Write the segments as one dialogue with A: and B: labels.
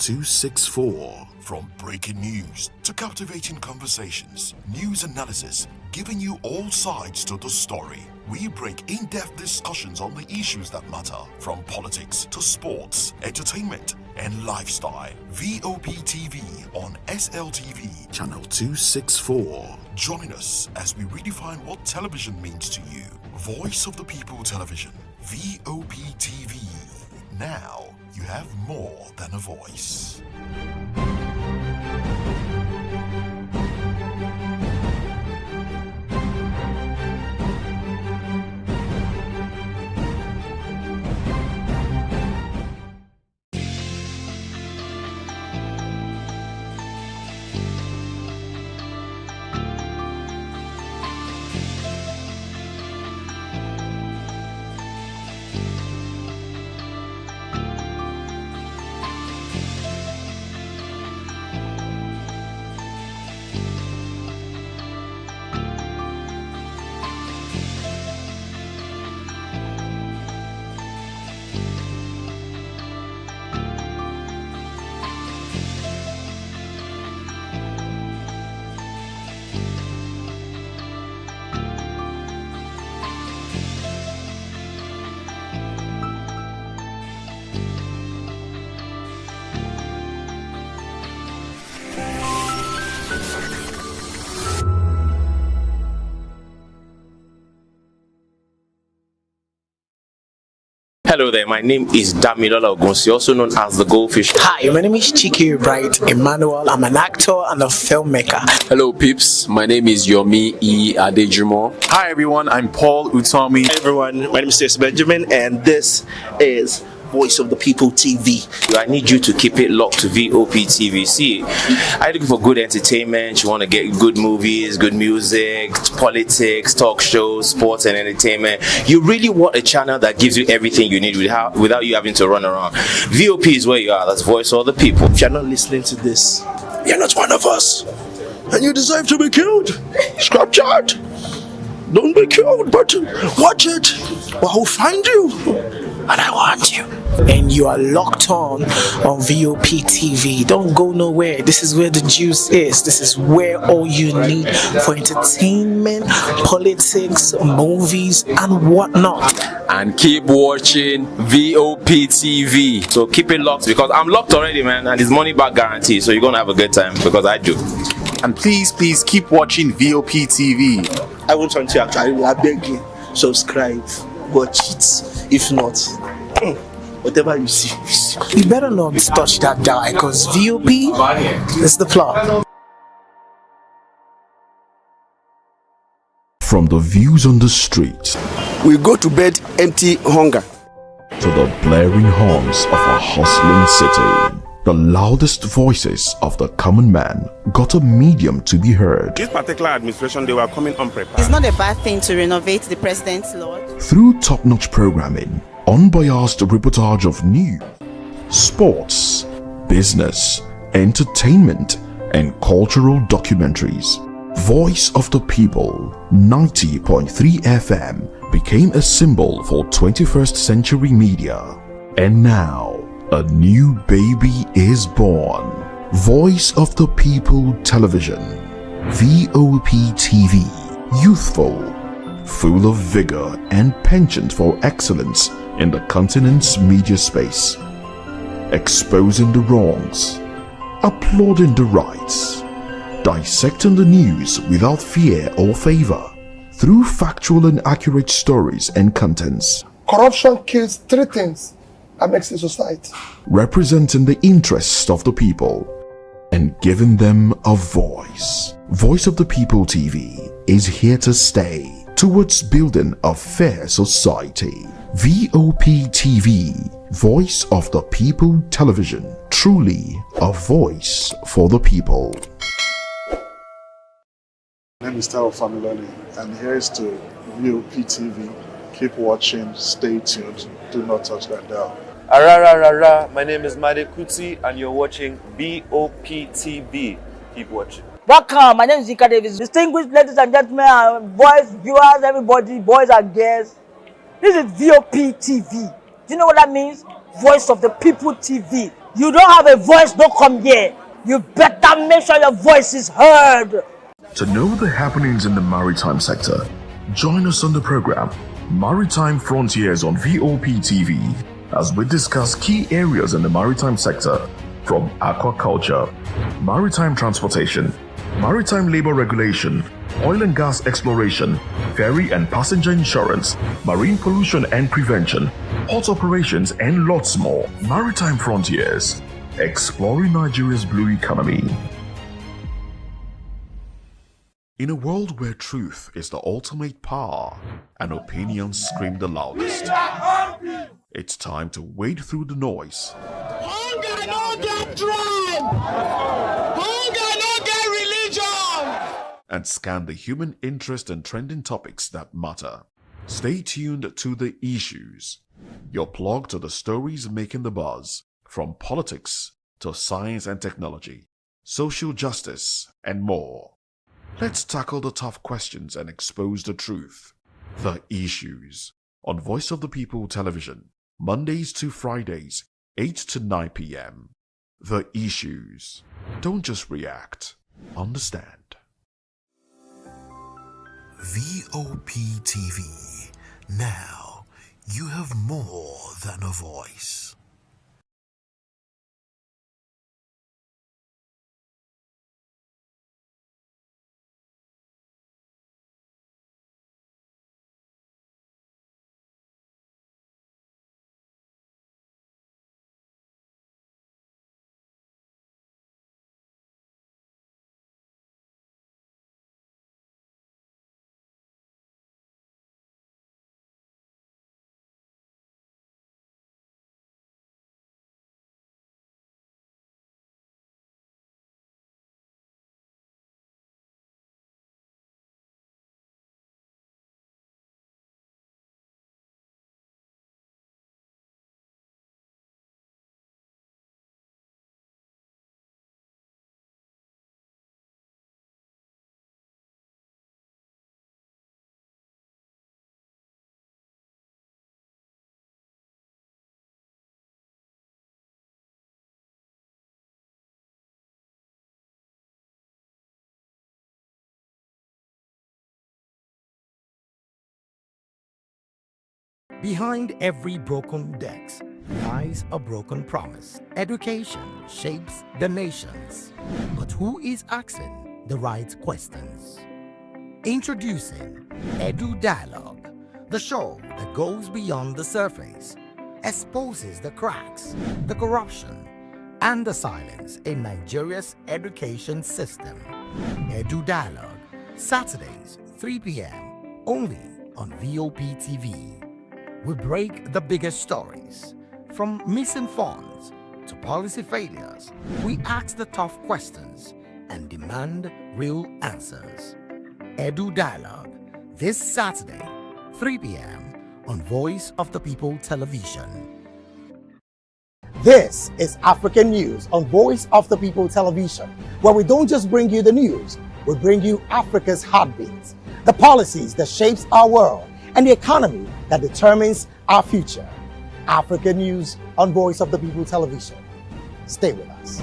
A: 264. From breaking news to captivating conversations, news analysis, giving you all sides to the story. We break in-depth discussions on the issues that matter, from politics to sports, entertainment, and lifestyle. VOP TV on SLTV, channel 264. Join us as we redefine what television means to you. Voice of the People Television, VOP TV. Now, you have more than a voice.
B: Hello there, my name is Damilola Ogunsi, also known as the Goldfish.
C: Hi, my name is Chiki Bright Emmanuel. I'm an actor and a filmmaker.
D: Hello peeps, my name is Yomi E. Adejumo.
E: Hi everyone, I'm Paul Utomi.
F: Hi everyone, my name is Stacey Benjamin and this is Voice of the People TV.
B: I need you to keep it locked to VOP TV. See, are you looking for good entertainment? You want to get good movies, good music, politics, talk shows, sports and entertainment. You really want a channel that gives you everything you need without you having to run around. VOP is where you are. That's Voice of the People.
F: If you're not listening to this, you're not one of us. And you deserve to be killed. Scrap chat. Don't be killed, but watch it. Or I'll find you. And I want you.
C: And you are locked on VOP TV. Don't go nowhere. This is where the juice is. This is where all you need for entertainment, politics, movies, and whatnot.
D: And keep watching VOP TV.
B: So keep it locked because I'm locked already, man, and it's money back guarantee. So you're gonna have a good time because I do.
E: And please keep watching VOP TV.
F: I won't want you actually. I beg you, subscribe. Watch it. If not, whatever you see.
C: You better not touch that dial because VOP is the plot.
A: From the views on the street
G: we go to bed empty hunger
A: to the blaring horns of a hustling city, the loudest voices of the common man got a medium to be heard.
H: This particular administration, they were coming unprepared.
I: It's not a bad thing to renovate the president's lodge.
A: Through top-notch programming, unbiased reportage of news, sports, business, entertainment, and cultural documentaries, Voice of the People 90.3 FM became a symbol for 21st century media. And now, a new baby is born. Voice of the People Television, VOP TV, youthful, full of vigor and penchant for excellence in the continent's media space, exposing the wrongs, applauding the rights, dissecting the news without fear or favor, through factual and accurate stories and contents.
J: Corruption kills three things that makes a society.
A: Representing the interests of the people and giving them a voice. Voice of the People TV is here to stay towards building a fair society. VOP TV, Voice of the People Television, truly a voice for the people.
K: My name is Tao Familoni, and here is to VOP TV. Keep watching, stay tuned, do not touch that dial.
L: My name is Made Kuti, and you're watching VOP TV. Keep watching.
M: Welcome, my name is Zika Davis. Distinguished ladies and gentlemen, boys, viewers, everybody, boys and girls. This is VOP TV. Do you know what that means? Voice of the People TV. You don't have a voice, don't come here. You better make sure your voice is heard.
A: To know the happenings in the maritime sector, join us on the program Maritime Frontiers on VOP TV as we discuss key areas in the maritime sector from aquaculture, maritime transportation, maritime labor regulation, oil and gas exploration, ferry and passenger insurance, marine pollution and prevention, port operations, and lots more. Maritime Frontiers, exploring Nigeria's blue economy. In a world where truth is the ultimate power and opinions scream the loudest, it's time to wade through the noise.
N: Hunger no get tribe! Hunger no get religion!
A: And scan the human interest and trending topics that matter. Stay tuned to The Issues, your plug to the stories making the buzz, from politics to science and technology, social justice, and more. Let's tackle the tough questions and expose the truth. The Issues on Voice of the People Television, Mondays to Fridays, 8 to 9 p.m. The Issues. Don't just react, understand.
O: VOP TV. Now you have more than a voice.
P: Behind every broken desk lies a broken promise. Education shapes the nations. But who is asking the right questions? Introducing Edu Dialogue, the show that goes beyond the surface, exposes the cracks, the corruption, and the silence in Nigeria's education system. Edu Dialogue, Saturdays, 3 p.m., only on VOP TV. We break the biggest stories, from missing funds to policy failures. We ask the tough questions and demand real answers. Edu Dialogue, this Saturday, 3 p.m. on Voice of the People Television.
Q: This is African News on Voice of the People Television, where we don't just bring you the news, we bring you Africa's heartbeats, the policies that shapes our world, and the economy that determines our future. African News on Voice of the People Television. Stay with us.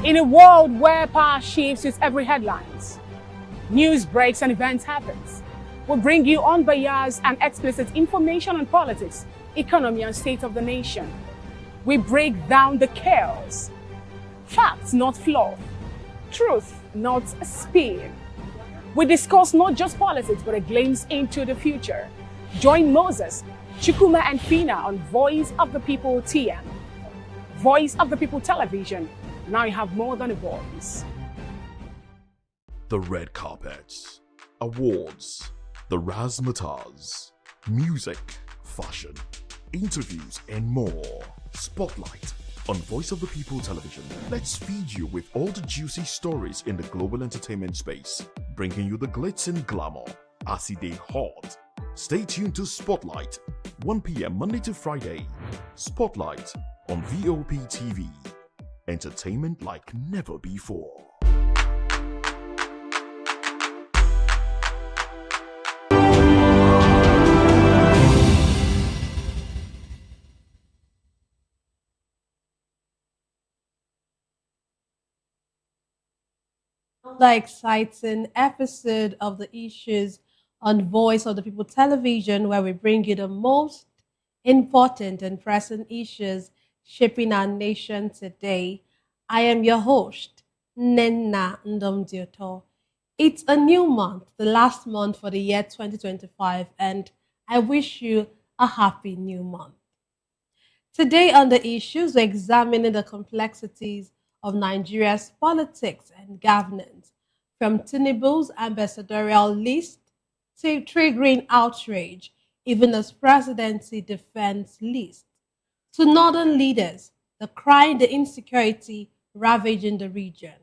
R: In a world where power shifts with every headlines, news breaks and events happens, we bring you unbiased and explicit information on politics, economy, and state of the nation. We break down the chaos. Facts, not fluff. Truth, not a spin. We discuss not just politics, but a glimpse into the future. Join Moses, Chukuma, and Fina on Voice of the People TM. Voice of the People Television. Now you have more than a voice.
A: The red carpets, awards, the razzmatazz, music, fashion, interviews, and more. Spotlight on Voice of the People Television. Let's feed you with all the juicy stories in the global entertainment space, bringing you the glitz and glamour as it is hot. Stay tuned to Spotlight, 1 p.m. Monday to Friday. Spotlight on VOP TV. Entertainment like never before.
S: Another exciting episode of the issues on Voice of the People Television, where we bring you the most important and pressing issues shaping our nation today. I am your host, Nenna Ndomdioto. It's a new month, the last month for the year 2025, and I wish you a happy new month. Today on the issues, we're examining the complexities of Nigeria's politics and governance, from Tinubu's ambassadorial list to triggering outrage, even as presidency defense list, to northern leaders, the crying the insecurity ravaging the region.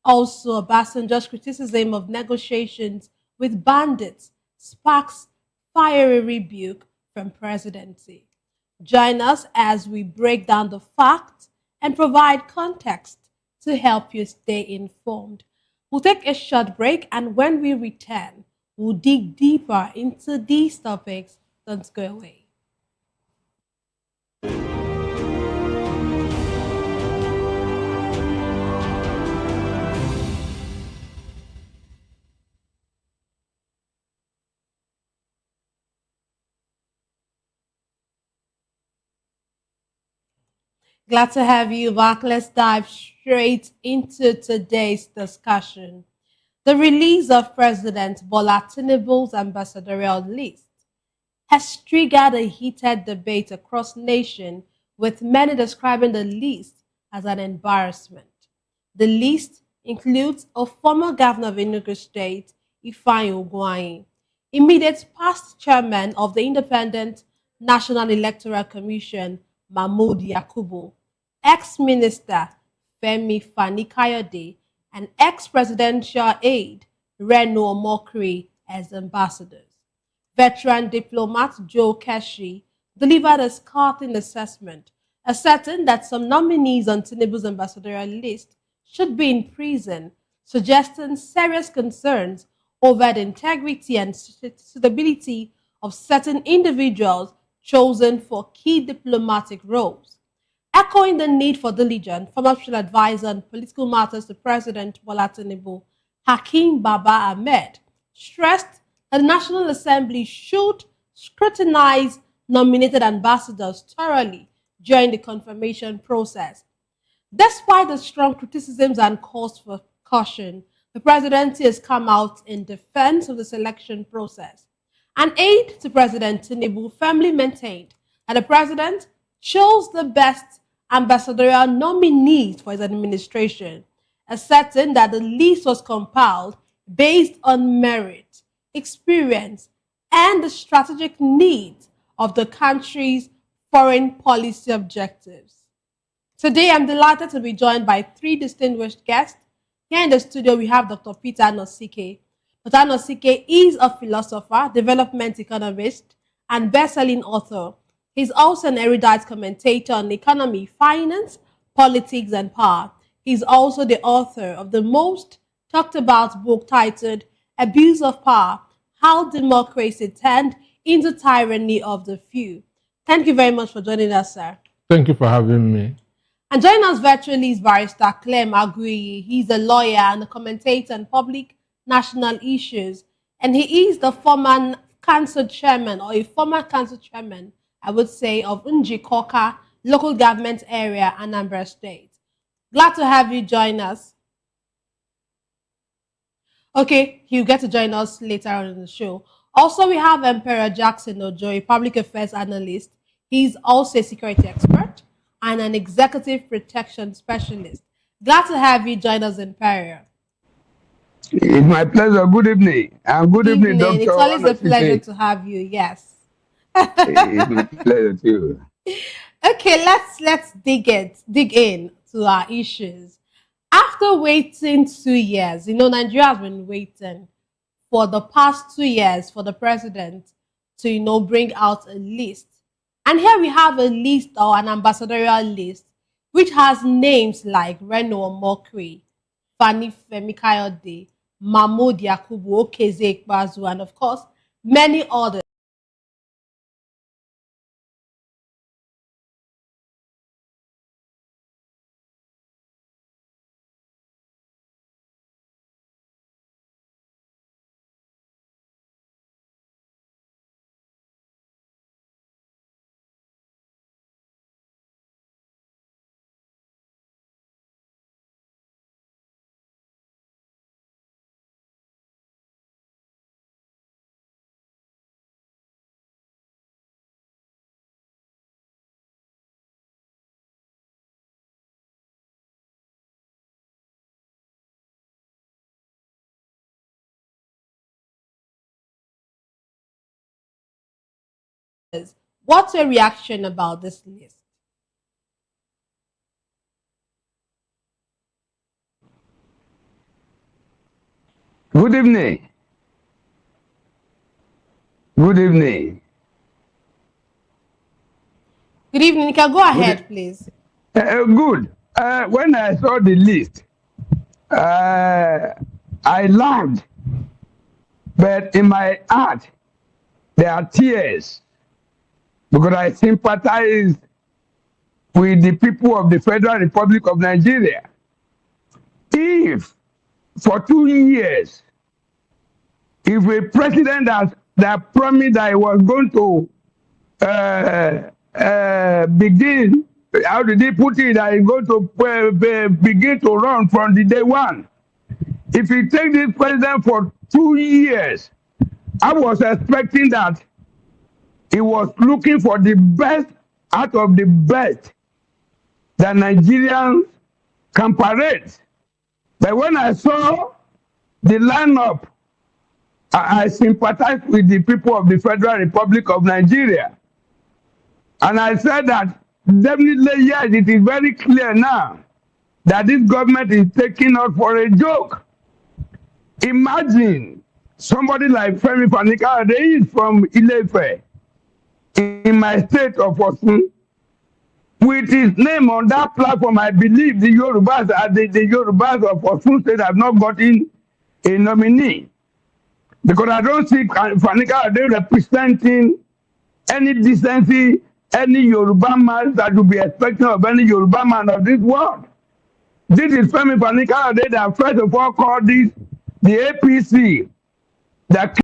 S: Also, Obasanjo's criticism of negotiations with bandits sparks fiery rebuke from presidency. Join us as we break down the facts and provide context to help you stay informed. We'll take a short break, and when we return, we'll dig deeper into these topics. Don't go away. Glad to have you back. Let's dive straight into today's discussion. The release of President Bola Tinubu's ambassadorial list has triggered a heated debate across the nation, with many describing the list as an embarrassment. The list includes a former governor of Enugu State, Ifeanyi Ugwuanyi, immediate past chairman of the Independent National Electoral Commission, Mahmood Yakubu, ex-minister Femi Fani-Kayode, and ex-presidential aide Reno Omokri as ambassadors. Veteran diplomat Joe Keshi delivered a scathing assessment, asserting that some nominees on Tinubu's ambassadorial list should be in prison, suggesting serious concerns over the integrity and suitability of certain individuals chosen for key diplomatic roles. Echoing the need for diligence, former special advisor on political matters to President Bola Tinubu, Hakeem Baba Ahmed, stressed that the National Assembly should scrutinize nominated ambassadors thoroughly during the confirmation process. Despite the strong criticisms and calls for caution, the presidency has come out in defense of the selection process. An aide to President Tinubu firmly maintained that the president chose the best ambassadorial nominees for his administration, asserting that the list was compiled based on merit, experience, and the strategic needs of the country's foreign policy objectives. Today, I'm delighted to be joined by three distinguished guests. Here in the studio, we have Dr. Peter Nosike. Dr. Nosike is a philosopher, development economist, and best-selling author. He's also an erudite commentator on economy, finance, politics, and power. He's also the author of the most talked about book titled Abuse of Power: How Democracy Turned into Tyranny of the Few. Thank you very much for joining us, sir.
T: Thank you for having me.
S: And joining us virtually is Barrister Clem Agui. He's a lawyer and a commentator on public national issues. And he is the former council chairman, or a former council chairman, I would say, of Njikoka local government area, Anambra State. Glad to have you join us. Okay, he'll get to join us later on in the show. Also, we have Emperor Jackson Ojo, a public affairs analyst. He's also a security expert and an executive protection specialist. Glad to have you join us, Emperor.
T: It's my pleasure. Good evening. And good evening, Doctor.
S: It's always a pleasure to have you. Yes.
T: It's my pleasure too.
S: Okay, let's dig in to our issues. After waiting 2 years, Nigeria has been waiting for the past 2 years for the president to, bring out a list. And here we have a list, or an ambassadorial list, which has names like Reno Omokri, Fani Femikayode, Mahmoud Yakubu, Okeze Ikpeazu, and of course, many others. What's your reaction about this list?
T: Good evening. Good evening.
S: Good evening. You can go ahead, please.
T: Good. When I saw the list, I laughed. But in my heart, there are tears. Because I sympathize with the people of the Federal Republic of Nigeria. If for 2 years, if a president that promised that he was going to begin, how did he put it, that he's going to begin to run from the day one. If he takes this president for 2 years, I was expecting that he was looking for the best out of the best that Nigerians can parade. But when I saw the lineup, I sympathize with the people of the Federal Republic of Nigeria. And I said that definitely, yes, it is very clear now that this government is taking us for a joke. Imagine somebody like Femi Fanikade is from Ile-Ife, in my state of Osun, with his name on that platform. I believe the Yorubas, the Yorubas of Osun State have not gotten a nominee. Because I don't see Fanikade representing any decency, any Yoruba man that would be expecting of any Yoruba man of this world. This is Femi Fanikade that first of all called this the APC, that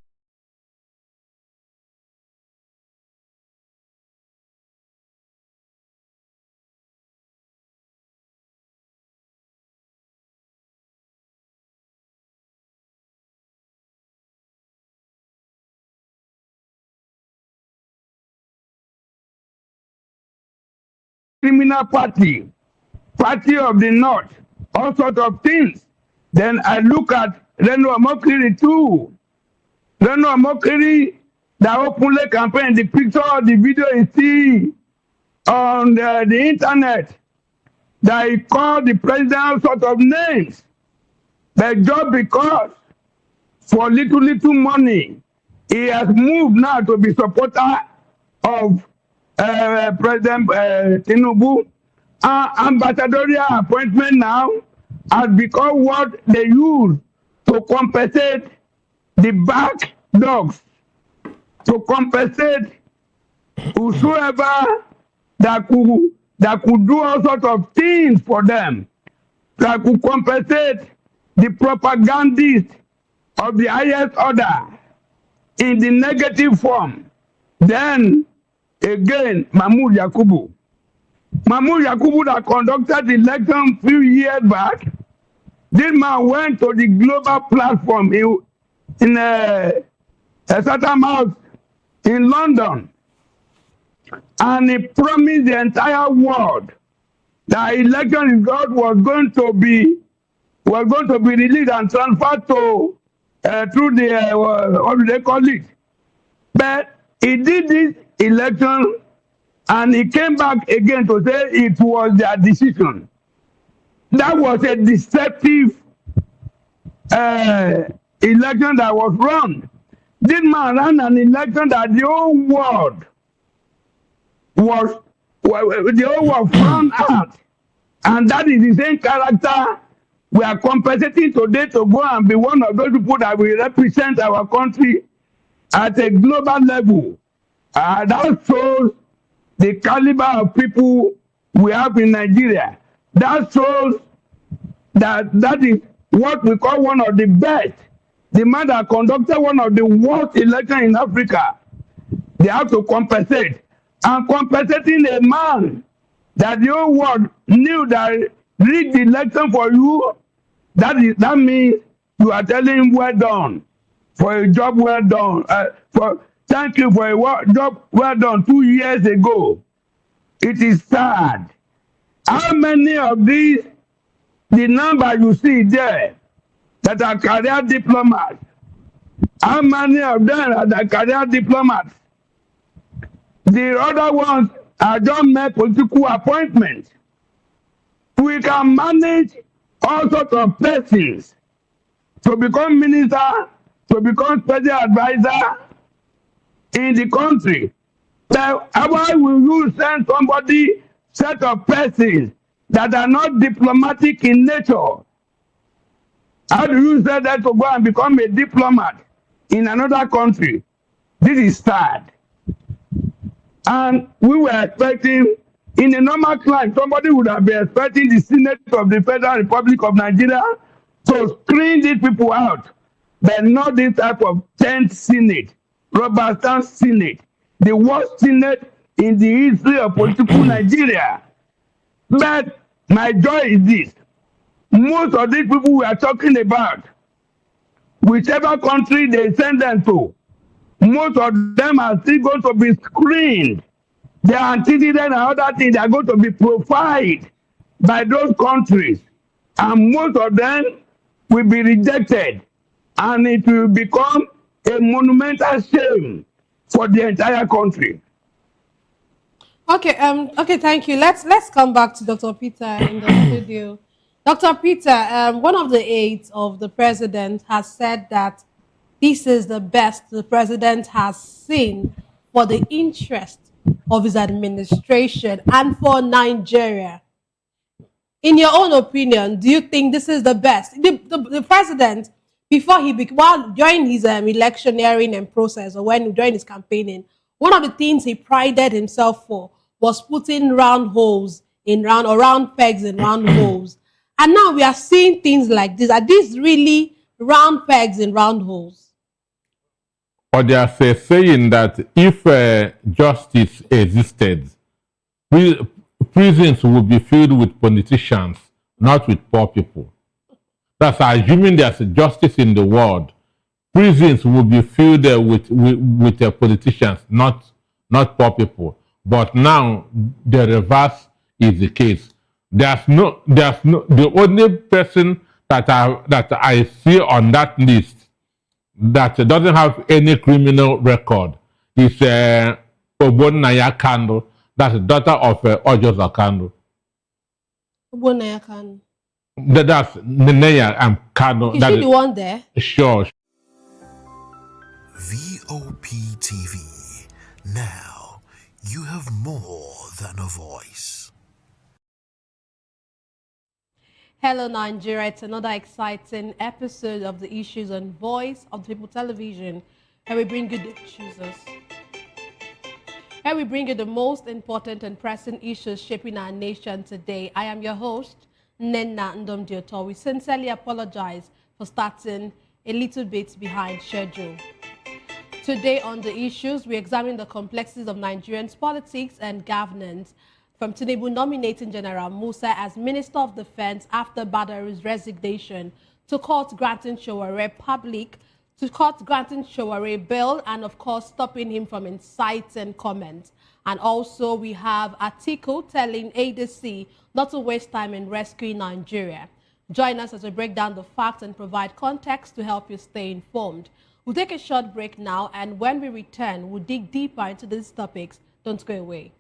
T: criminal party of the North, all sorts of things. Then I look at Reno Omokri too. Reno Omokri, that openly campaign, the picture, the video you see on the internet, that he called the president sort of names. But just because for little money, he has moved now to be supporter of President Tinubu. Ambassadorial appointment now has become what they use to compensate the back dogs, to compensate whosoever that could that could do all sorts of things for them, that could compensate the propagandists of the highest order in the negative form. Then again, Mahmoud Yakubu. Mahmoud Yakubu that conducted the election a few years back, this man went to the global platform in a certain house in London, and he promised the entire world that election result was going to be released and transferred to through the what do they call it? But he did this election, and he came back again to say it was their decision. That was a deceptive election that was run. This man ran an election that the whole world frowned at, and that is the same character we are compensating today to go and be one of those people that will represent our country at a global level. That shows the caliber of people we have in Nigeria. That shows that is what we call one of the best. The man that conducted one of the worst elections in Africa, they have to compensate. And compensating a man that the whole world knew that rigged the election for you, that means you are telling him well done for a job well done. Thank you for a job well done 2 years ago. It is sad. How many of these, the number you see there, that are career diplomats, how many of them are the career diplomats? The other ones are just mere political appointments. We can manage all sorts of persons to become minister, to become special advisor in the country. So why will you send somebody, set of persons that are not diplomatic in nature? How do you say that to go and become a diplomat in another country? This is sad. And we were expecting, in a normal climate, somebody would have been expecting the Senate of the Federal Republic of Nigeria to screen these people out, but not this type of 10th Senate, Robert Stamp Senate, the worst Senate in the history of political Nigeria. But my joy is this. Most of these people we are talking about, whichever country they send them to, most of them are still going to be screened. Their antecedents and other things are going to be profiled by those countries. And most of them will be rejected. And it will become a monumental shame for the entire country.
S: Okay, okay, thank you. Let's come back to Dr. Peter in the studio. Dr. Peter, one of the aides of the president has said that this is the best the president has seen for the interest of his administration and for Nigeria. In your own opinion, do you think this is the best? The president, before during his electioneering and process, or during his campaigning, one of the things he prided himself for was putting round pegs in round holes. And now we are seeing things like this. Are these really round pegs in round holes?
U: Or there's a saying that if justice existed, prisons would be filled with politicians, not with poor people. That's assuming there's justice in the world. Prisons would be filled with politicians, not poor people. But now the reverse is the case. The only person that I see on that list that doesn't have any criminal record is Ogbonnaya Kanu, that's the daughter of Ojoza Kanu.
S: Ogbonnaya Kanu.
U: That's Nenea and Kanu.
S: Is she the one there?
U: Sure.
O: VOP TV. Now you have more than a voice.
S: Hello Nigeria, it's another exciting episode of the Issues on Voice of the People Television, where we bring you the choosers. Here we bring you the most important and pressing issues shaping our nation today. I am your host, Nenna Ndomdioto. We sincerely apologize for starting a little bit behind schedule. Today on the issues, we examine the complexities of Nigerians' politics and governance, from Tinubu nominating General Musa as Minister of Defense after Badaru's resignation, to court granting Showore bail, and of course stopping him from inciting comments. And also we have Atiku telling ADC not to waste time in rescuing Nigeria. Join us as we break down the facts and provide context to help you stay informed. We'll take a short break now, and when we return, we'll dig deeper into these topics. Don't go away.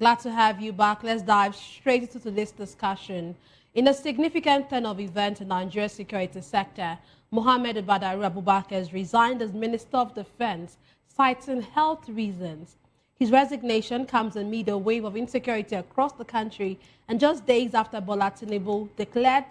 S: Glad to have you back. Let's dive straight into today's discussion. In a significant turn of events in Nigeria's security sector, Mohammed Badaru Abubakar has resigned as Minister of Defense, citing health reasons. His resignation comes amid a wave of insecurity across the country and just days after Bola Tinubu declared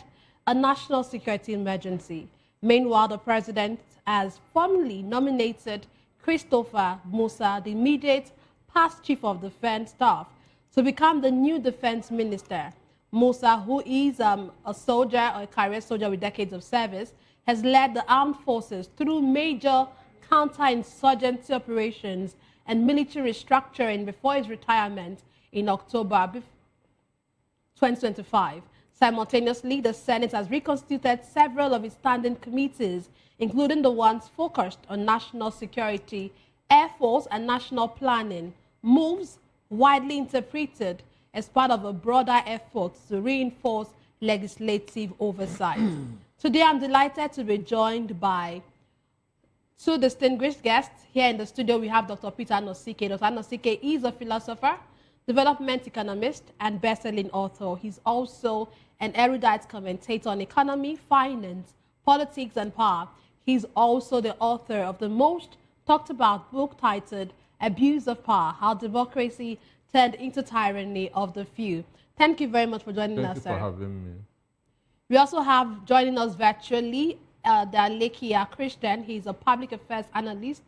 S: a national security emergency. Meanwhile, the president has formally nominated Christopher Musa, the immediate past Chief of Defense Staff, to become the new defense minister. Musa, who is a soldier or a career soldier with decades of service, has led the armed forces through major counterinsurgency operations and military restructuring before his retirement in October 2025. Simultaneously, the Senate has reconstituted several of its standing committees, including the ones focused on national security, Air Force, and national planning, moves widely interpreted as part of a broader effort to reinforce legislative oversight. Today, I'm delighted to be joined by two distinguished guests. Here in the studio, we have Dr. Peter Nosike. Dr. Nosike is a philosopher, development economist, and best-selling author. He's also an erudite commentator on economy, finance, politics, and power. He's also the author of the most talked about book titled Abuse of Power, How Democracy Turned into Tyranny of the Few. Thank you very much for joining us, sir.
U: Thank you for having me.
S: We also have joining us virtually Dalekia Christian. He's a public affairs analyst,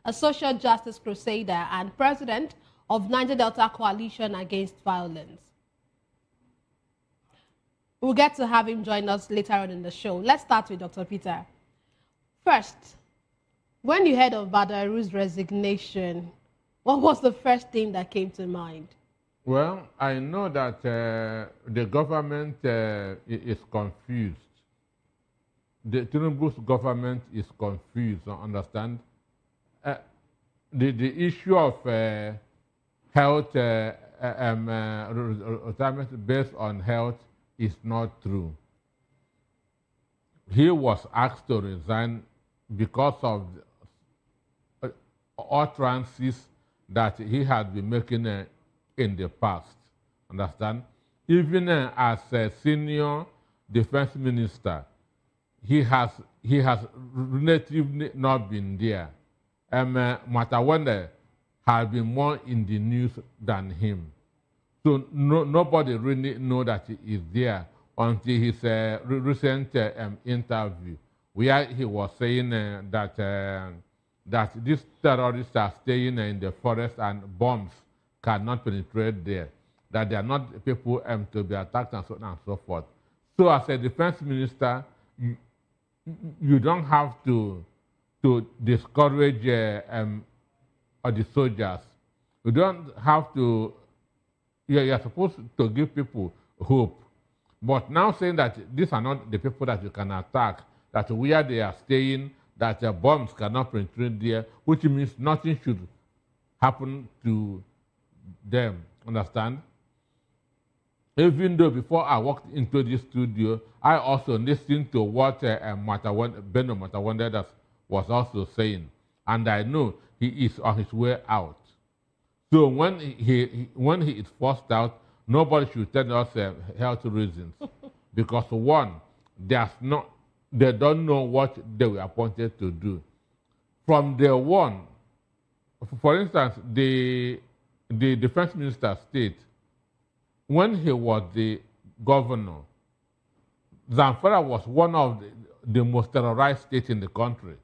S: a social justice crusader, and president of Niger Delta Coalition Against Violence. We'll get to have him join us later on in the show. Let's start with Dr. Peter. First, when you heard of Badaru's resignation, what was the first thing that came to mind?
U: Well, I know that the government is confused. The Tinubu's government is confused, understand? The issue of health, retirement based on health is not true. He was asked to resign because of utterances that he had been making in the past, understand? Even as a senior defense minister, he has relatively not been there. Matawende has been more in the news than him. So nobody really know that he is there until his recent interview, where he was saying that these terrorists are staying in the forest and bombs cannot penetrate there, that they are not people to be attacked and so on and so forth. So as a defense minister, you don't have to discourage the soldiers. You don't have to, you're supposed to give people hope. But now saying that these are not the people that you can attack, that where they are staying, that bombs cannot penetrate there, which means nothing should happen to them, understand? Even though before I walked into this studio, I also listened to what Beno Matawande was also saying, and I know he is on his way out. So when he is forced out, nobody should tell us health reasons, because one, they don't know what they were appointed to do. From day one, for instance, the defense minister state when he was the governor, Zamfara was one of the most terrorized states in the country.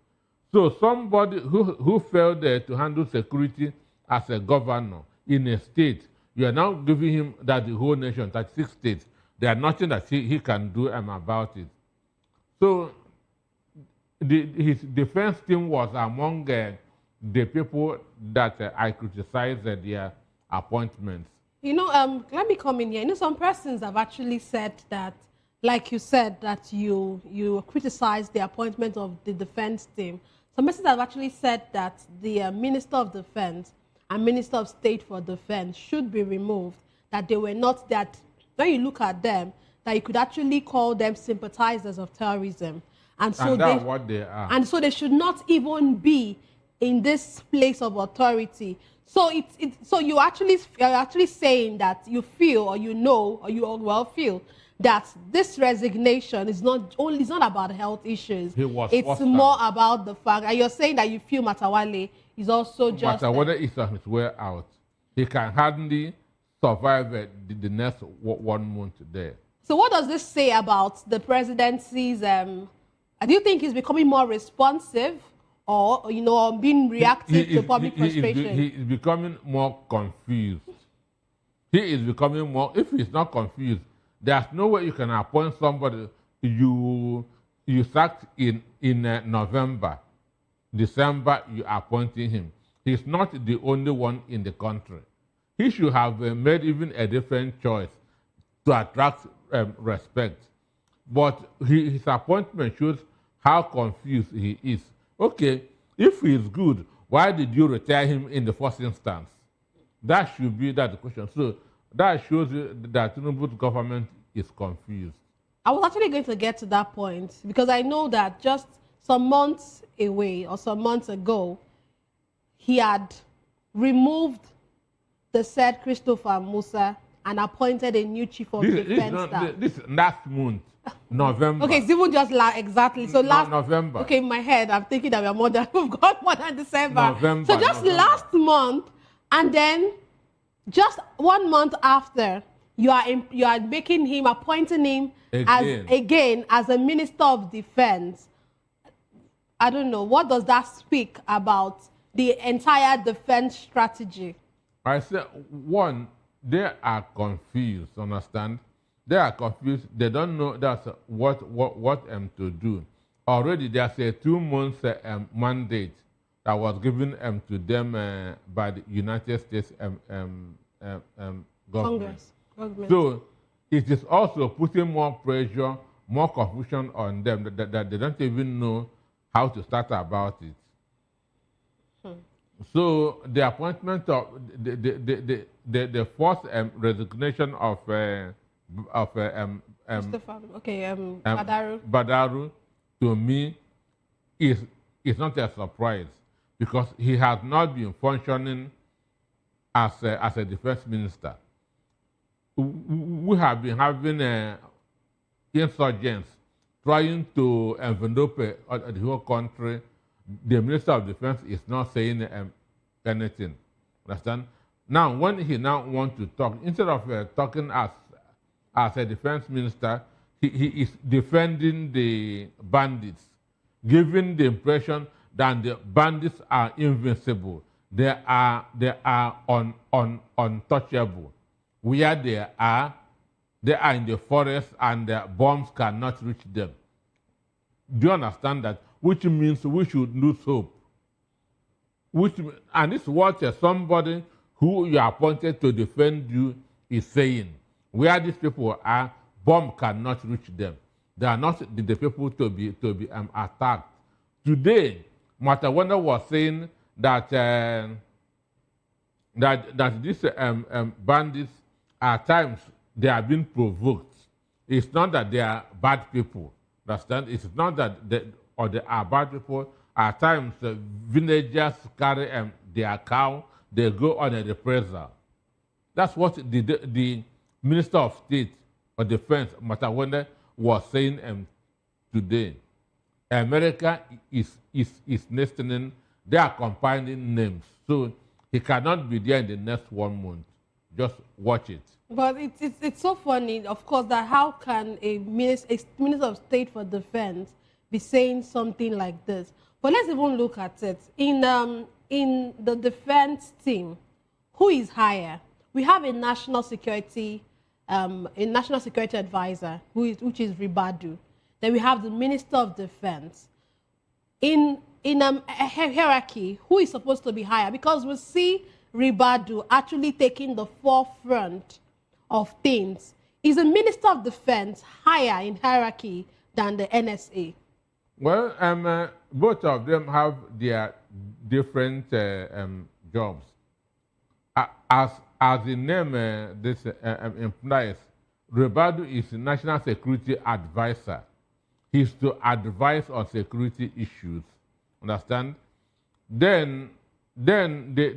U: So somebody who failed to handle security as a governor in a state, you are now giving him that the whole nation, 36 states, there's nothing that he can do about it. So his defense team was among the people that I criticized their appointments.
S: You know, let me come in here. You know, some persons have actually said that, like you said, that you criticized the appointment of the defense team. Some persons have actually said that the Minister of Defense and Minister of State for Defense should be removed, that they were not that, when you look at them, that you could actually call them sympathizers of terrorism. And so
U: that's what they are.
S: And so they should not even be in this place of authority. So so you're actually saying that you feel, or you know, or you well feel that this resignation is not about health issues. It's more about the fact, and you're saying that you feel Matawale is also just...
U: Matawale is on his way out. He can hardly survive the next 1 month there.
S: So what does this say about the presidency's... do you think he's becoming more responsive, or, you know, being reactive to public frustration?
U: He is becoming more confused. He is becoming more... If he's not confused, there's no way you can appoint somebody you sacked in November. December, you are appointing him. He's not the only one in the country. He should have made even a different choice to attract respect. But his appointment shows how confused he is. Okay, if he is good, why did you retire him in the first instance? That should be that question. So that shows you that Tinubu's government is confused.
S: I was actually going to get to that point, because I know that just some months away, or some months ago, he had removed the said Christopher Musa and appointed a new chief of defense staff.
U: This last month, November.
S: Okay, it's even just exactly. So last
U: November.
S: Okay, in my head, I'm thinking that we've got more than December.
U: November.
S: So just last month, and then just 1 month after, you are appointing him as a Minister of Defense. I don't know, what does that speak about the entire defense strategy?
U: I said, one, they are confused, understand? They are confused. They don't know that's what to do. Already there's a 2 months mandate that was given to them by the United States government. So it is also putting more pressure, more confusion on them that they don't even know how to start about it. So the appointment of the first resignation of Badaru, to me, is not a surprise, because he has not been functioning as a defense minister. We have been having insurgents trying to envelope the whole country. The Minister of Defense is not saying anything. Understand? Now, when he now wants to talk, instead of talking as a defense minister, he is defending the bandits, giving the impression that the bandits are invincible. They are untouchable. Where they are in the forest, and the bombs cannot reach them. Do you understand that? Which means we should lose hope. And this is what somebody who you are appointed to defend you is saying. Where these people are, bomb cannot reach them. They are not the people to be attacked. Today, Matawale was saying that that these bandits, at times they are being provoked. It's not that they are bad people. Understand? It's not that they are bad people. At times, villagers carry their cow, they go on a reprisal. That's what the Minister of State or Defense, Matawale, was saying today. America is listening. They are compiling names. So he cannot be there in the next 1 month. just watch it.
S: But it's so funny, of course, that how can a minister of state for defense be saying something like this? But let's even look at it. In the defense team, who is higher? We have a national security advisor, which is Ribadu. Then we have the Minister of Defense. In a hierarchy, who is supposed to be higher? Because we see Ribadu actually taking the forefront of things. Is the Minister of Defense higher in hierarchy than the NSA?
U: Well, both of them have their different jobs. As the name this implies, Ribadu is National Security Advisor. He's to advise on security issues. Understand? Then the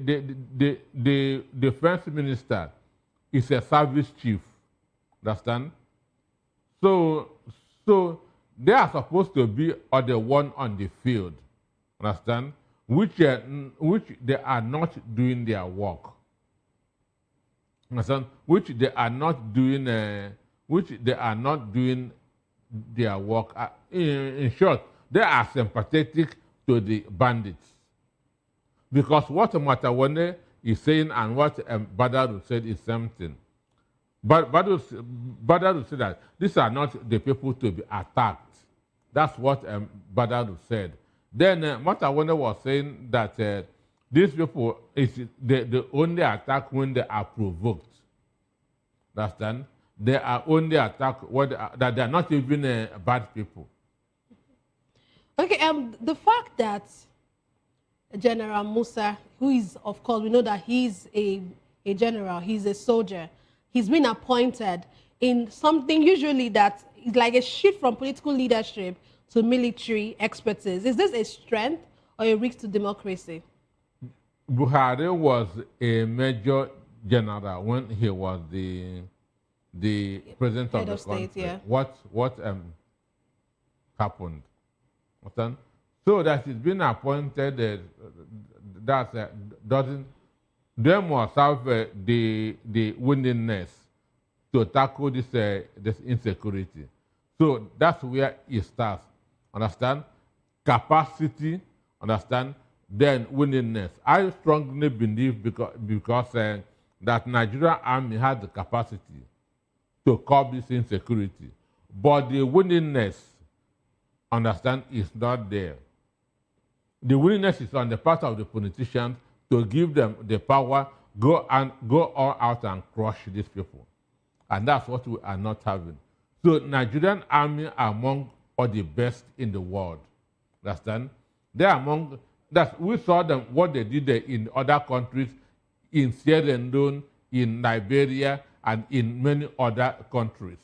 U: defense minister is a service chief. Understand? So they are supposed to be the one on the field. Understand? Which they are not doing their work. Understand? Which they are not doing their work. In short, they are sympathetic to the bandits. Because what Matawane is saying and what Badadu said is something. But Badadu said that these are not the people to be attacked. That's what Badadu said. Then Matawane was saying that these people, they only attack when they are provoked. Understand? They are only attacked that they are not even bad people.
S: Okay, the fact that General Musa, who is, of course, we know that he's a general, he's a soldier, he's been appointed in something usually that is like a shift from political leadership to military expertise. Is this a strength or a risk to democracy?
U: Buhari was a major general when he was the president of the country.
S: Yeah.
U: What happened? So that he's been appointed, they must have the willingness to tackle this insecurity. So that's where it starts. Understand? Capacity, understand? Then willingness. I strongly believe because that Nigerian army has the capacity to curb this insecurity. But the willingness, understand, is not there. The willingness is on the part of the politicians to give them the power, go all out and crush these people. And that's what we are not having. So Nigerian army are among all the best in the world. Understand? They are among that. We saw them what they did in other countries, in Sierra Leone, in Liberia, and in many other countries.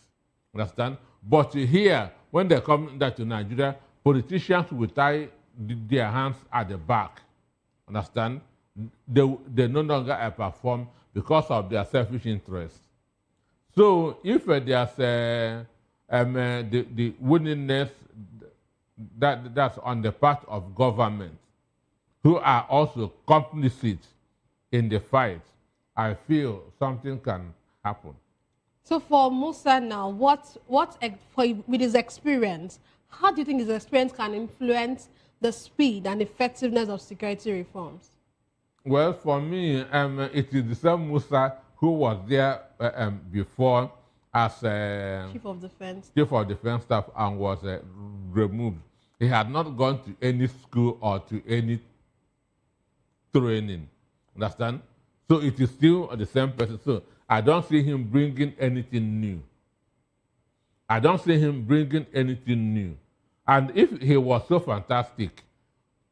U: Understand? But here, when they come to Nigeria, politicians will tie their hands at the back. Understand? They no longer perform because of their selfish interests. So if there's the willingness that's on the part of government, who are also complicit in the fight, I feel something can happen.
S: So for Musa now, with his experience, how do you think his experience can influence the speed and effectiveness of security reforms?
U: Well, for me, it is the same Musa who was there before as
S: Chief of Defense
U: Staff and was removed. He had not gone to any school or to any training. Understand? So it is still the same person. So I don't see him bringing anything new. And if he was so fantastic,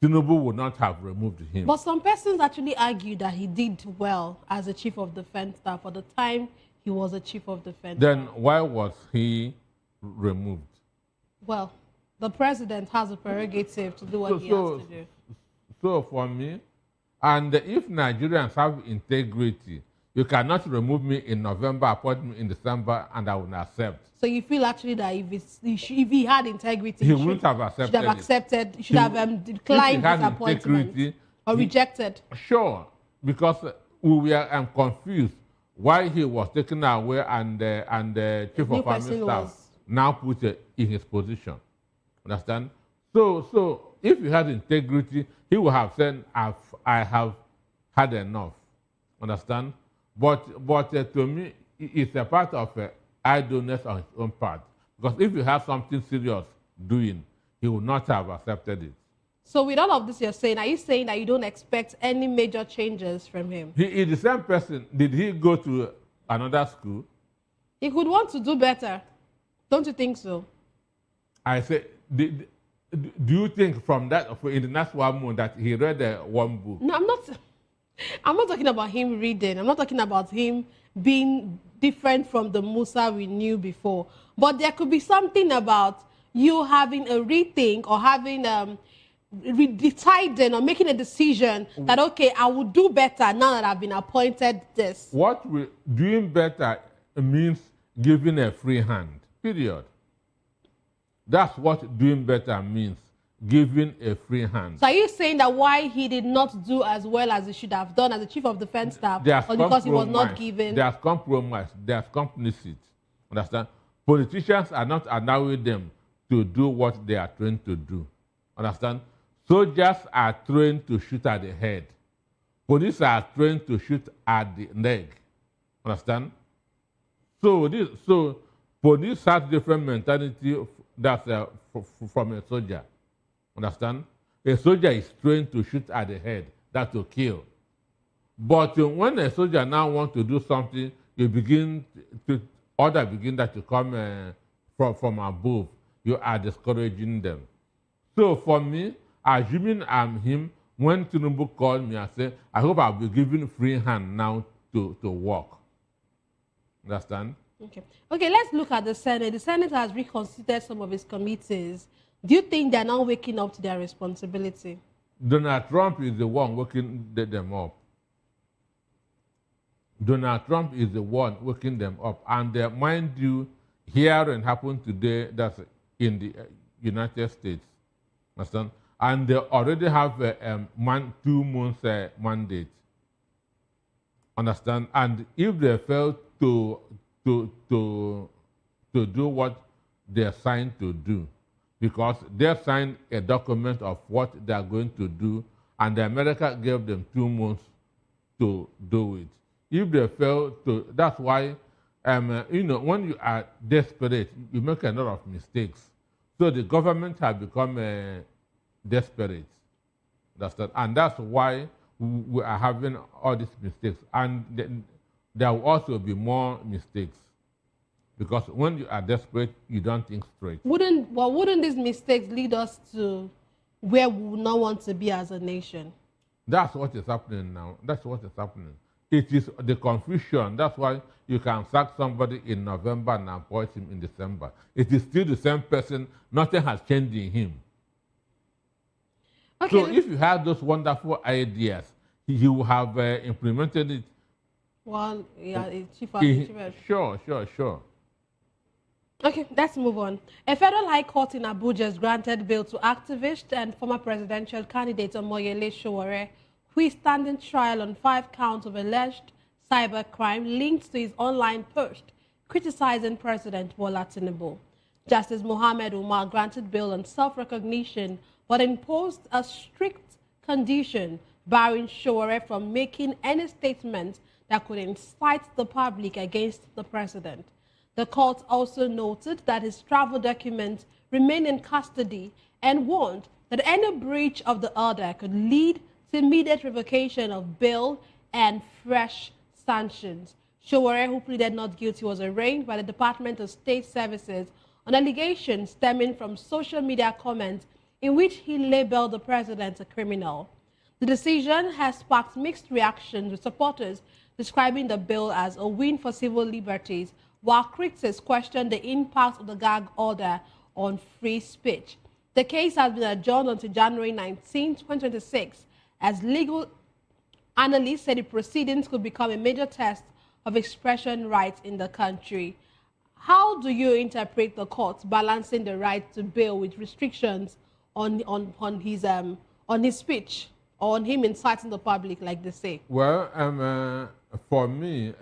U: Tinubu would not have removed him.
S: But some persons actually argue that he did well as a Chief of Defense Staff for the time he was a Chief of Defense
U: Then
S: Staff.
U: why was he removed?
S: Well, the president has a prerogative to do what he has to do.
U: So for me, and if Nigerians have integrity, you cannot remove me in November, appoint me in December, and I will accept.
S: So you feel actually that if he had integrity,
U: he wouldn't have accepted.
S: Should have declined his appointment or rejected.
U: Sure, because we were confused. why he was taken away and the chief
S: New
U: of army
S: person
U: staff
S: was-
U: now put in his position. Understand? So if he had integrity, he would have said, I have had enough. Understand? But to me, it's a part of idleness on his own part. Because if you have something serious doing, he would not have accepted it.
S: So with all of this you're saying, are you saying that you don't expect any major changes from him?
U: He is the same person. Did he go to another school?
S: He could want to do better. Don't you think so?
U: I say, do you think from that, in the next 1 month, that he read one book?
S: No, I'm not talking about him reading. I'm not talking about him being different from the Musa we knew before. But there could be something about you having a rethink or having deciding or making a decision that, okay, I will do better now that I've been appointed this.
U: Doing better means giving a free hand, period. That's what doing better means, giving a free hand.
S: So are you saying that why he did not do as well as he should have done as the chief of defense staff
U: There's
S: was because he was not given?
U: There's compromise, there's complicit. Understand? Politicians are not allowing them to do what they are trained to do. Understand? Soldiers are trained to shoot at the head. Police are trained to shoot at the leg. Understand? So police has different mentality that's from a soldier. Understand? A soldier is trained to shoot at the head, that's to kill. But when a soldier now wants to do something, you begin to order that to come from above. You are discouraging them. So for me, assuming I'm him, when Tinubu called me and said, I hope I'll be given free hand now to work. Understand?
S: Okay, let's look at the Senate. The Senate has reconsidered some of its committees. Do you think they're now waking up to their responsibility?
U: Donald Trump is the one waking them up. Donald Trump is the one waking them up. And mind you, hearing happened today that's in the United States. Understand? And they already have a 2 months mandate. Understand? And if they fail to do what they're signed to do, because they signed a document of what they are going to do, and America gave them 2 months to do it. If they fail to, that's why, when you are desperate, you make a lot of mistakes. So the government has become desperate. And that's why we are having all these mistakes. And there will also be more mistakes. Because when you are desperate, you don't think straight.
S: Wouldn't these mistakes lead us to where we would not want to be as a nation?
U: That's what is happening now. That's what is happening. It is the confusion. That's why you can sack somebody in November and appoint him in December. It is still the same person. Nothing has changed in him.
S: Okay.
U: So if you have those wonderful ideas, he will have implemented it.
S: Well, yeah,
U: Sure.
S: Okay, let's move on. A federal high court in Abuja has granted bail to activist and former presidential candidate Omoyele Sowore, who is standing trial on 5 counts of alleged cybercrime linked to his online post criticizing President Bola Tinubu. Justice Mohammed Umar granted bail on self-recognition, but imposed a strict condition barring Sowore from making any statement that could incite the public against the president. The court also noted that his travel documents remain in custody and warned that any breach of the order could lead to immediate revocation of bail and fresh sanctions. Sowore, who pleaded not guilty, was arraigned by the Department of State Services on allegations stemming from social media comments in which he labeled the president a criminal. The decision has sparked mixed reactions, with supporters describing the bill as a win for civil liberties, while critics question the impact of the gag order on free speech. The case has been adjourned until January 19, 2026, as legal analysts said the proceedings could become a major test of expression rights in the country. How do you interpret the court balancing the right to bail with restrictions on his speech on him inciting the public, like they say?
U: Well, for me,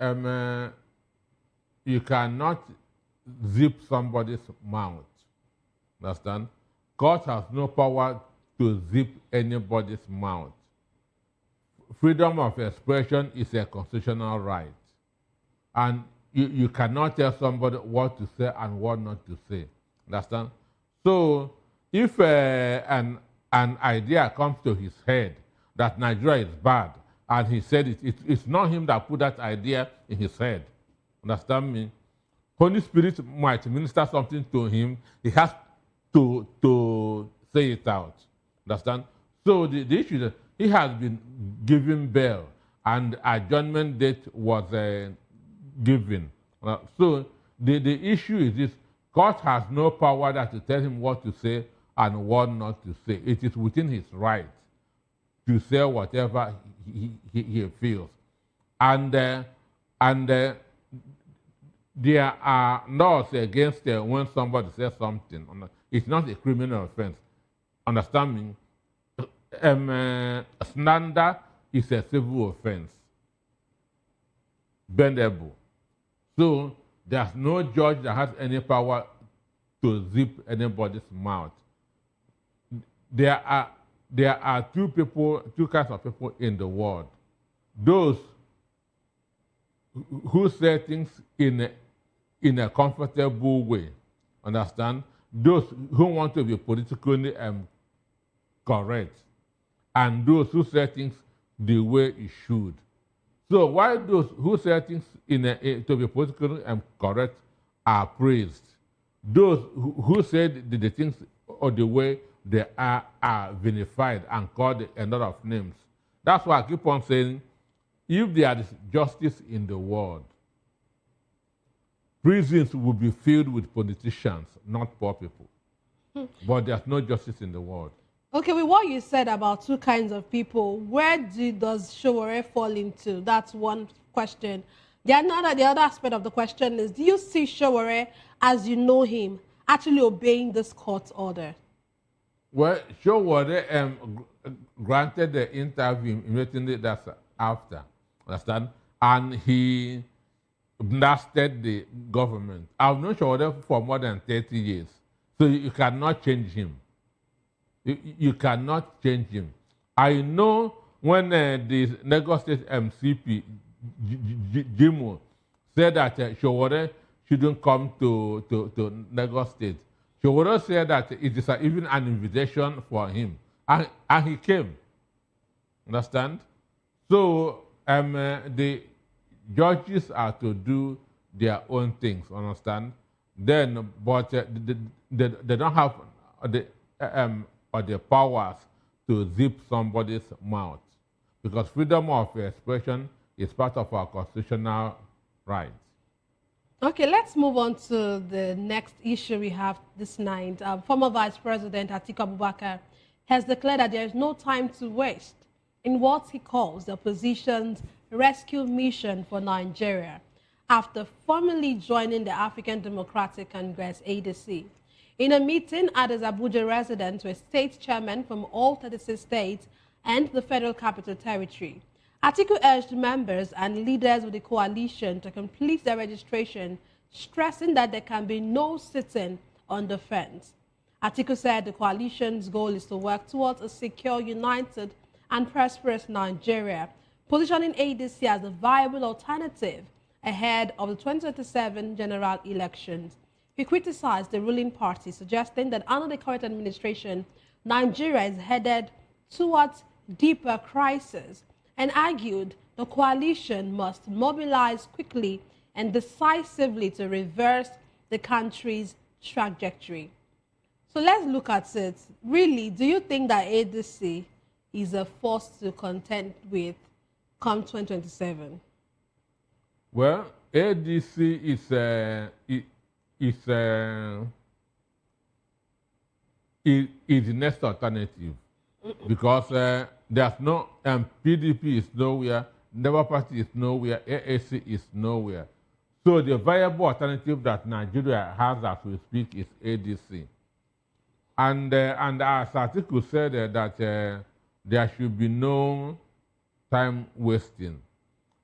U: you cannot zip somebody's mouth. Understand? God has no power to zip anybody's mouth. Freedom of expression is a constitutional right. And you cannot tell somebody what to say and what not to say. Understand? So if an idea comes to his head that Nigeria is bad, and he said it's not him that put that idea in his head. Understand me? Holy Spirit might minister something to him. He has to say it out. Understand? So the issue is that he has been given bail, and adjournment date was given. So the issue is this: God has no power to tell him what to say and what not to say. It is within his right to say whatever he feels. And there are laws against when somebody says something. It's not a criminal offense. Understand me? Slander is a civil offense. Bendable. So there's no judge that has any power to zip anybody's mouth. There are two kinds of people in the world. Those who say things in a comfortable way. Understand? Those who want to be politically correct, and those who say things the way it should. So while those who say things to be politically correct are praised, those who say the things or the way they are vilified and called a lot of names. That's why I keep on saying, if there is justice in the world, prisons will be filled with politicians, not poor people. But there's no justice in the world.
S: Okay, with what you said about two kinds of people, where does Sowore fall into? That's one question. The other aspect of the question is, do you see Sowore, as you know him, actually obeying this court order?
U: Well, Sowore granted the interview immediately that's after, understand? And he blasted the government. I've known Sowore for more than 30 years, so you cannot change him. You cannot change him. I know when the Lagos State MCP, Jimo, said that Sowore shouldn't come to Lagos State, Sowore said that it is even an invitation for him. And he came. Understand? So the judges are to do their own things, understand? Then, but they don't have the powers to zip somebody's mouth, because freedom of expression is part of our constitutional rights.
S: Okay, let's move on to the next issue we have this night. Former Vice President Atiku Abubakar has declared that there is no time to waste in what he calls the opposition's rescue mission for Nigeria after formally joining the African Democratic Congress, ADC. In a meeting at his Abuja residence with state chairmen from all 36 states and the Federal Capital Territory, Atiku urged members and leaders of the coalition to complete their registration, stressing that there can be no sitting on the fence. Atiku said the coalition's goal is to work towards a secure, united, and prosperous Nigeria, positioning ADC as a viable alternative ahead of the 2027 general elections. He criticized the ruling party, suggesting that under the current administration, Nigeria is headed towards deeper crisis, and argued the coalition must mobilize quickly and decisively to reverse the country's trajectory. So let's look at it. Really, do you think that ADC is a force to contend with come 2027?
U: Well, ADC is the next alternative, because there's no PDP is nowhere, Labour Party is nowhere, AAC is nowhere. So the viable alternative that Nigeria has as we speak is ADC. And as Atiku said that there should be no time wasting.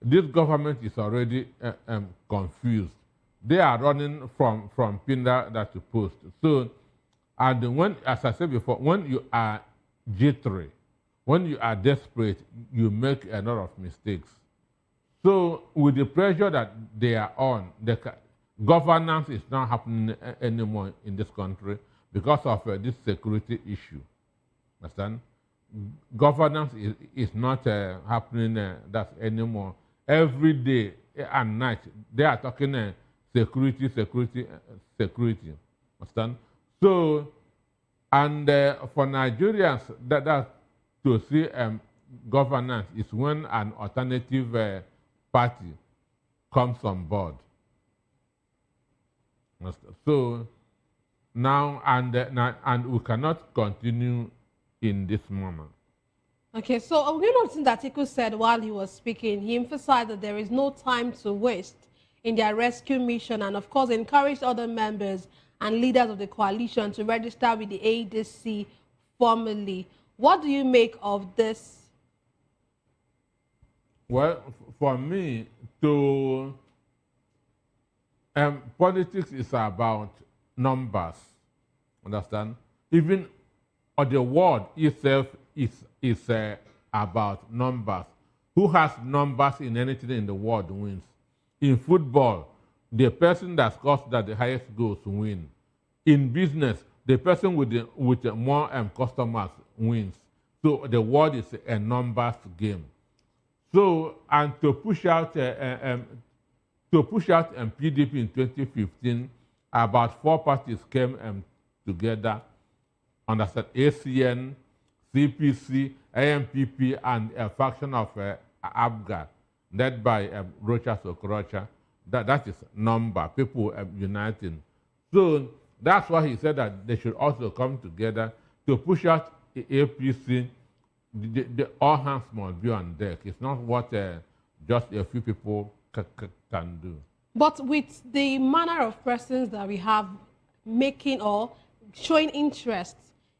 U: This government is already confused. They are running from pillar to post. So, and when, as I said before, when you are jittery, when you are desperate, you make a lot of mistakes. So, with the pressure that they are on, the governance is not happening anymore in this country because of this security issue. Understand? Governance is not happening that anymore. Every day and night, they are talking security. Understand? So, and for Nigerians, that to see governance is when an alternative party comes on board. So now and we cannot continue in this moment.
S: Okay, so you know what Atiku said while he was speaking. He emphasized that there is no time to waste in their rescue mission, and of course encouraged other members and leaders of the coalition to register with the ADC formally. What do you make of this?
U: Well, for me, politics is about numbers. Understand? Even the word itself is about numbers. Who has numbers in anything in the world wins. In football, the person that scores the highest goals win. In business, the person with more customers wins. So the world is a numbers game. So, and to push out PDP in 2015, about 4 parties came together, understand, ACN, CPC, AMPP, and a faction of ABGA, led by Rocha Sokorocha. That is number, people uniting. So that's why he said that they should also come together to push out the APC. All hands must be on deck. It's not what just a few people can do.
S: But with the manner of persons that we have making or showing interest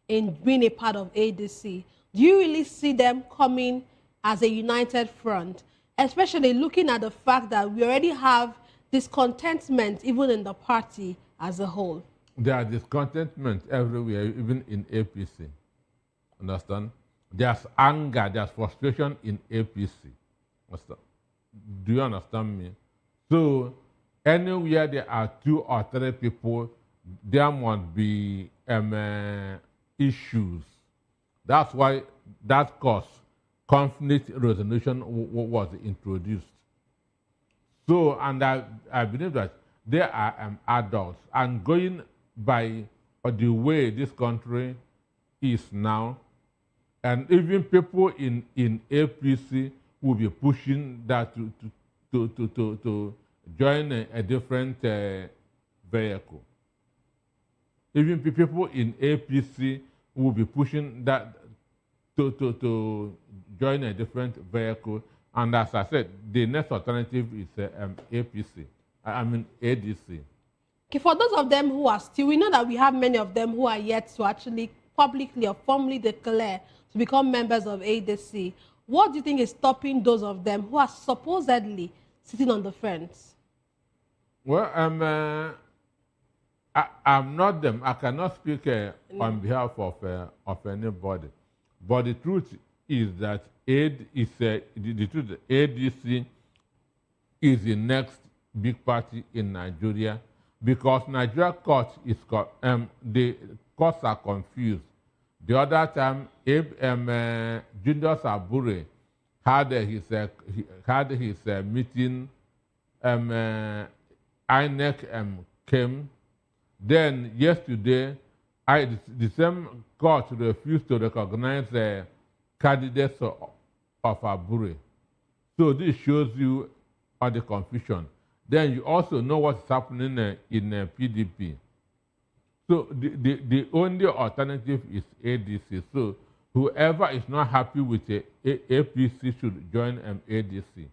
S: in being a part of ADC, do you really see them coming as a united front, especially looking at the fact that we already have discontentment even in the party as a whole?
U: There is discontentment everywhere, even in APC. Understand? There's anger, there's frustration in APC. Understand? Do you understand me? So, anywhere there are 2 or 3 people, there must be issues. That's why that cause conflict resolution was introduced. So, and I believe that they are adults, and going by the way this country is now, and even people in APC will be pushing that to join a different vehicle. Even people in APC will be pushing that to join a different vehicle. And as I said, the next alternative is APC. I mean ADC.
S: Okay, for those of them who are still, we know that we have many of them who are yet to actually publicly or formally declare to become members of ADC. What do you think is stopping those of them who are supposedly sitting on the fence?
U: Well, I'm not them. I cannot speak on behalf of anybody. But the truth is that ADC is the next big party in Nigeria, because Nigeria court is the courts are confused. The other time, Junior Sabure had his meeting. INEC came. Then yesterday, the same court refused to recognize the candidates of Abure. So this shows you all the confusion. Then you also know what's happening in PDP. So the only alternative is ADC. So whoever is not happy with the APC should join ADC.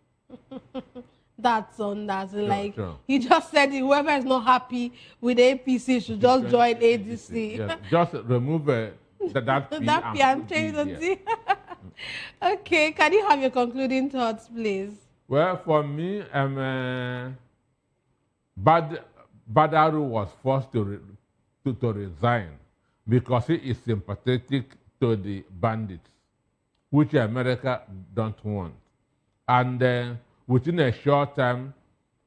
S: That's on that.
U: Sure,
S: like
U: sure.
S: You just said, whoever is not happy with APC should just join ADC.
U: Yes, just remove that P
S: and change the
U: D.
S: D. Okay, can you have your concluding thoughts, please?
U: Well, for me, Badaru was forced to resign because he is sympathetic to the bandits, which America don't want. And within a short time,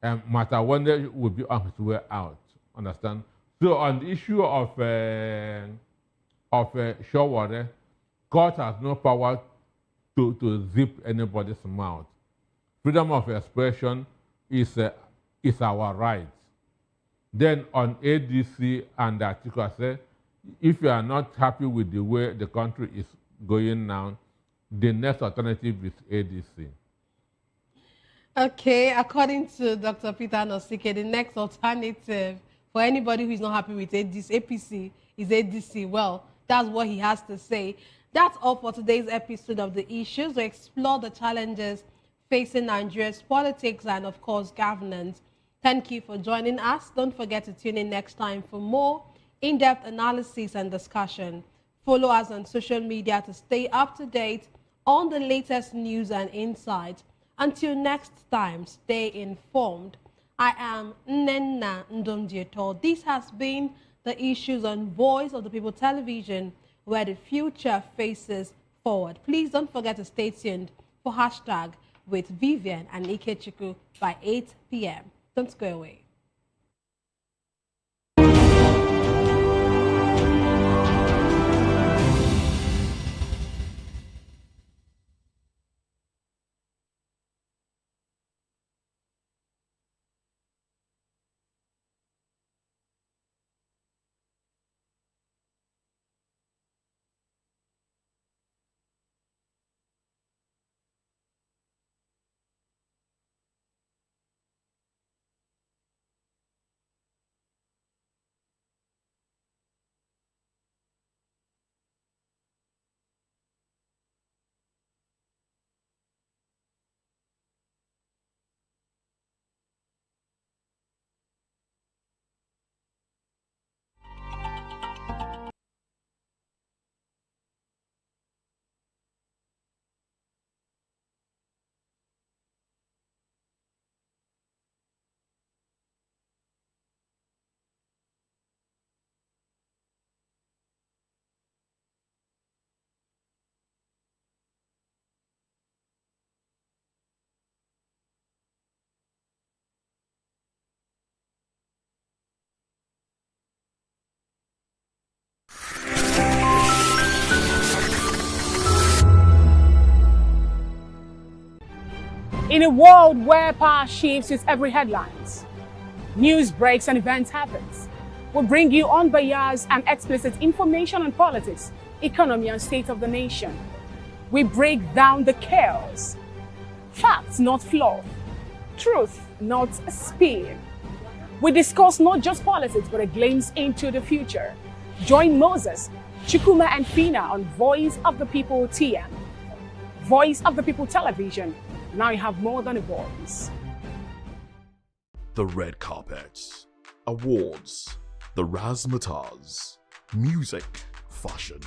U: Matawande will be on his way out. Understand? So on the issue of Shorewater, court has no power to zip anybody's mouth. Freedom of expression is our right. Then on ADC and Article, I say, if you are not happy with the way the country is going now, the next alternative is ADC.
S: Okay, according to Dr. Peter Nosike, the next alternative for anybody who is not happy with APC is ADC. Well, that's what he has to say. That's all for today's episode of The Issues. We explore the challenges facing Nigeria's politics and, of course, governance. Thank you for joining us. Don't forget to tune in next time for more in-depth analysis and discussion. Follow us on social media to stay up to date on the latest news and insights. Until next time, stay informed. I am Nnenna Ndondieto. This has been The Issues on Voice of the People Television, where the future faces forward. Please don't forget to stay tuned for hashtag with Vivian and Ikechukwu by 8 p.m. Don't go away.
R: In a world where power shifts with every headlines, news breaks and events happens, we bring you unbiased and explicit information on politics, economy and state of the nation. We break down the chaos. Facts, not fluff. Truth, not spin. We discuss not just politics, but a glimpse into the future. Join Moses, Chukuma and Fina on Voice of the People TM. Voice of the People Television. Now you have more than a voice.
A: The red carpets, awards, the razzmatazz, music, fashion,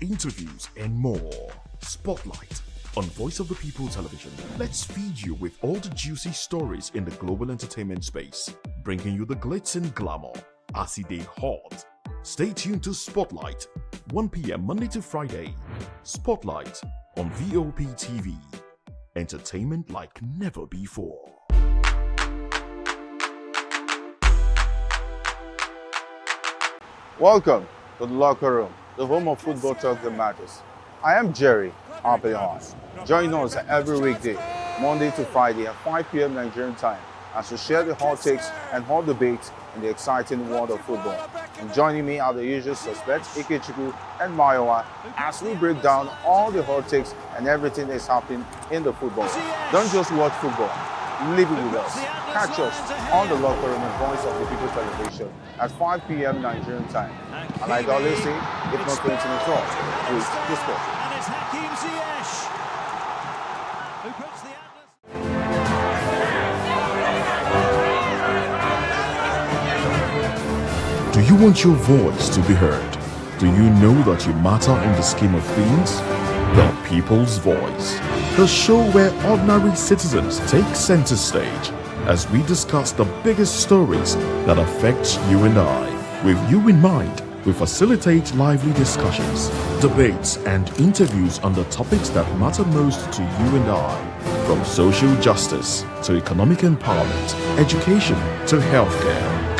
A: interviews, and more. Spotlight on Voice of the People Television. Let's feed you with all the juicy stories in the global entertainment space, bringing you the glitz and glamour as it is hot. Stay tuned to Spotlight, 1 p.m. Monday to Friday. Spotlight on VOP TV. Entertainment like never before.
E: Welcome to the locker room, the home of football talk that matters. I am Jerry Appoints. Join us every weekday, Monday to Friday at 5 p.m. Nigerian time, as we share the hot takes and hot debates in the exciting world of football. And joining me are the usual suspects, Ikechukwu and Mayowa, as we break down all the hot takes and everything that's happening in the football. Don't just watch football, live it with us. Catch us on the locker room and Voice of the People Television at 5 p.m. Nigerian time. And like I always say, if not 20 minutes off, please discuss.
N: And it's Hakim Ziyech who puts the
A: Do you want your voice to be heard? Do you know that you matter in the scheme of things? The People's Voice, the show where ordinary citizens take center stage as we discuss the biggest stories that affect you and I. With you in mind, we facilitate lively discussions, debates, and interviews on the topics that matter most to you and I, from social justice to economic empowerment, education to healthcare.